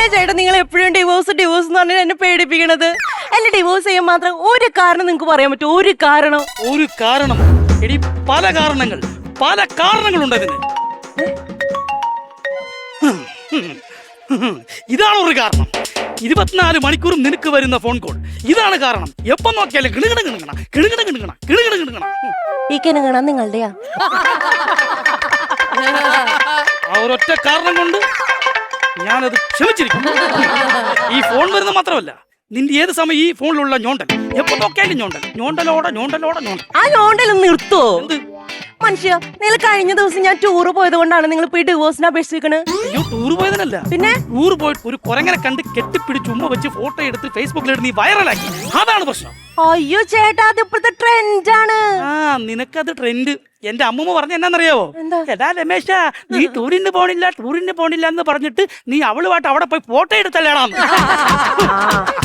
എന്തിനാ ചേട്ടാ നിങ്ങൾ എപ്പോഴും ഡിവോഴ്സ് ഡിവോഴ്സ് എന്ന് പറഞ്ഞാൽ എന്നെ പേടിപ്പിക്കണത്? എന്നെ ഡിവോഴ്സ് ചെയ്യാൻ മാത്രം ഒരു കാരണം നിങ്ങൾക്ക് പറയാൻ പറ്റുമോ? ഒരു കാരണം? ഒരു കാരണം എടി, പല കാരണങ്ങളുണ്ട് അതിന്. ഇതാണ് ഒരു കാരണം. 24 മണിക്കൂറും നിനക്ക് വരുന്ന ഫോൺ കോൾ ഇതാണ് കാരണം. എപ്പം നോക്കിയാലും ഈ കിണങ്ങണ നിങ്ങളുടെയാ? ആ ഒരൊറ്റ കാരണം കൊണ്ട് ഞാനത് ക്ഷമിച്ചിരിക്കും. ഈ ഫോൺ വരുന്നത് മാത്രമല്ല, നിന്റെ ഏത് സമയം ഈ ഫോണിലുള്ള ഞോണ്ടൽ, എപ്പോ നോക്കിയാലും ഞോണ്ടലോടെ. ആ ഞോണ്ടലൊന്ന് നിർത്തോ മനുഷ്യ? നിങ്ങൾ കഴിഞ്ഞ ദിവസം ഞാൻ ടൂറ് പോയത് കൊണ്ടാണ് നിങ്ങൾ പോയി ഡിവോഴ്സിന് അപേക്ഷിക്കണത്. അയ്യോ, ടൂർ പോയതിനല്ല. പിന്നെ ടൂർ പോയിട്ട് ഒരു കുരങ്ങനെ കണ്ട് കെട്ടിപ്പിടിച്ച് ഉമ്മ വെച്ച് ഫോട്ടോ എടുത്ത് ഫേസ്ബുക്കിലിട്ട് നീ വൈറലാക്കി. അതാണ് പ്രശ്നം. അയ്യോ ചേട്ടാ, അത് ഇപ്പോഴത്തെ ട്രെൻഡാണ്. ആ, നിനക്കത് ട്രെൻഡ്. എന്റെ അമ്മൂമ്മ പറഞ്ഞ എന്നാന്നറിയാവോ? എന്താ? എടാ രമേശ, നീ ടൂറിന് പോണില്ല എന്ന് പറഞ്ഞിട്ട് നീ അവളുമായിട്ട് അവിടെ പോയി ഫോട്ടോ എടുത്തല്ലേടാ.